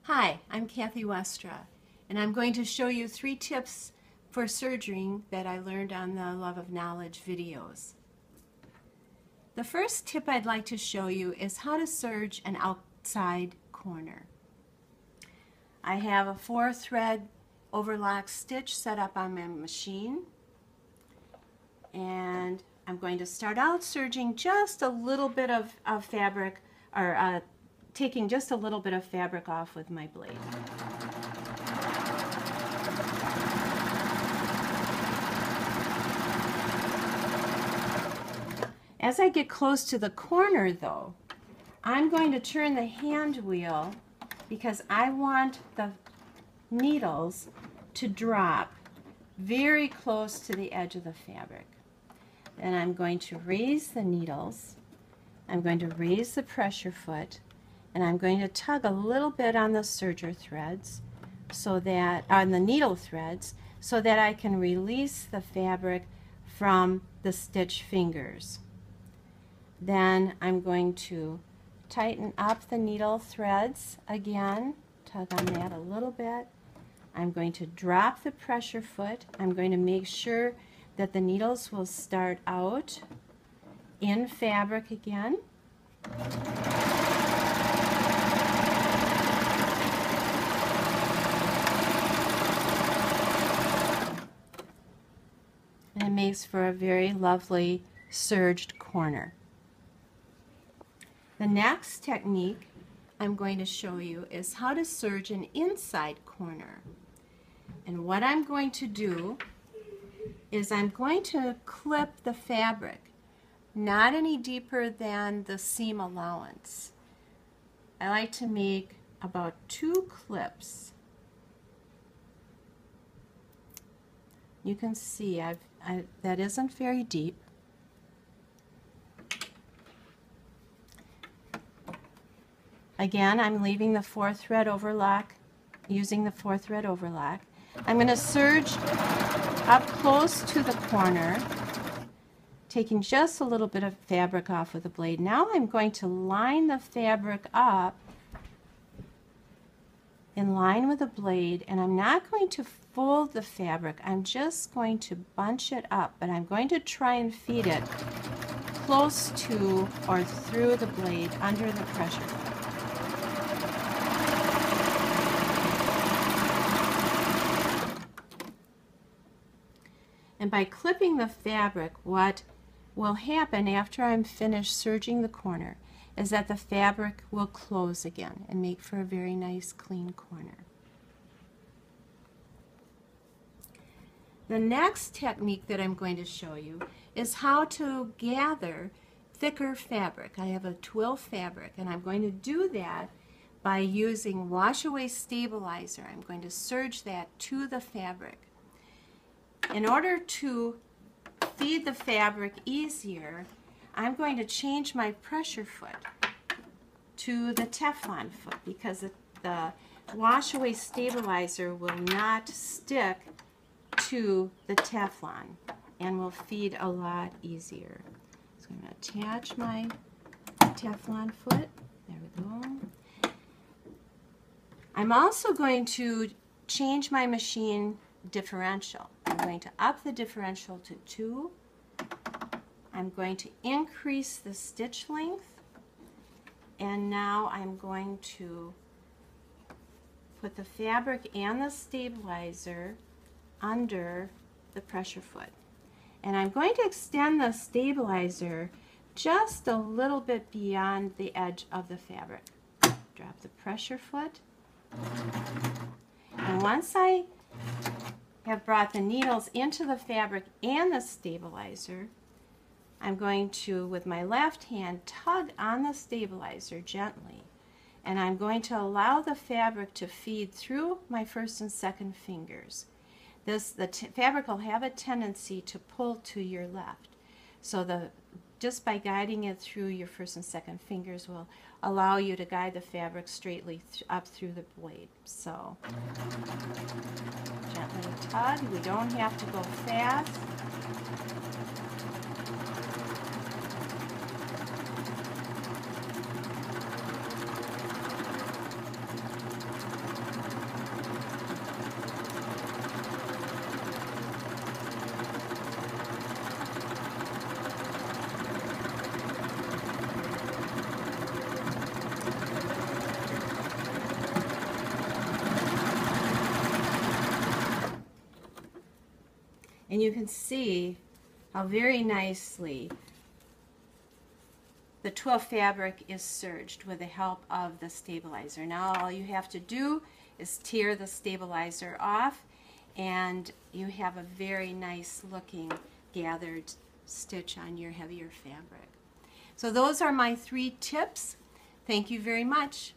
Hi, I'm Kathy Westra, and I'm going to show you 3 tips for serging that I learned on the Love of Knowledge videos. The first tip I'd like to show you is how to serge an outside corner. I have a 4-thread overlock stitch set up on my machine, and I'm going to start out serging just a little bit of fabric, or taking just a little bit of fabric off with my blade. As I get close to the corner though, I'm going to turn the hand wheel because I want the needles to drop very close to the edge of the fabric. Then I'm going to raise the needles, I'm going to raise the pressure foot, and I'm going to tug a little bit on the serger threads, so that on the needle threads, so that I can release the fabric from the stitch fingers. Then I'm going to tighten up the needle threads again, tug on that a little bit. I'm going to drop the pressure foot. I'm going to make sure that the needles will start out in fabric again. And it makes for a very lovely serged corner. The next technique I'm going to show you is how to serge an inside corner. And what I'm going to do is I'm going to clip the fabric, not any deeper than the seam allowance. I like to make about 2 clips. You can see that isn't very deep. Again, I'm leaving the 4-thread overlock, using the 4-thread overlock. I'm going to serge up close to the corner, taking just a little bit of fabric off with the blade. Now I'm going to line the fabric up in line with the blade, and I'm not going to fold the fabric. I'm just going to bunch it up, but I'm going to try and feed it close to or through the blade under the pressure foot. And by clipping the fabric, what will happen after I'm finished serging the corner is that the fabric will close again and make for a very nice clean corner. The next technique that I'm going to show you is how to gather thicker fabric. I have a twill fabric, and I'm going to do that by using wash-away stabilizer. I'm going to serge that to the fabric. In order to feed the fabric easier, I'm going to change my pressure foot to the Teflon foot because the wash-away stabilizer will not stick to the Teflon and will feed a lot easier. So I'm going to attach my Teflon foot. There we go. I'm also going to change my machine differential. I'm going to up the differential to 2. I'm going to increase the stitch length, and now I'm going to put the fabric and the stabilizer under the pressure foot. And I'm going to extend the stabilizer just a little bit beyond the edge of the fabric. Drop the pressure foot. And once I have brought the needles into the fabric and the stabilizer, I'm going to, with my left hand, tug on the stabilizer gently, and I'm going to allow the fabric to feed through my first and second fingers. The fabric will have a tendency to pull to your left, so just by guiding it through your first and second fingers will allow you to guide the fabric straightly up through the blade. So gently tug. We don't have to go fast. And you can see how very nicely the twill fabric is serged with the help of the stabilizer. Now all you have to do is tear the stabilizer off, and you have a very nice looking gathered stitch on your heavier fabric. So those are my 3 tips. Thank you very much.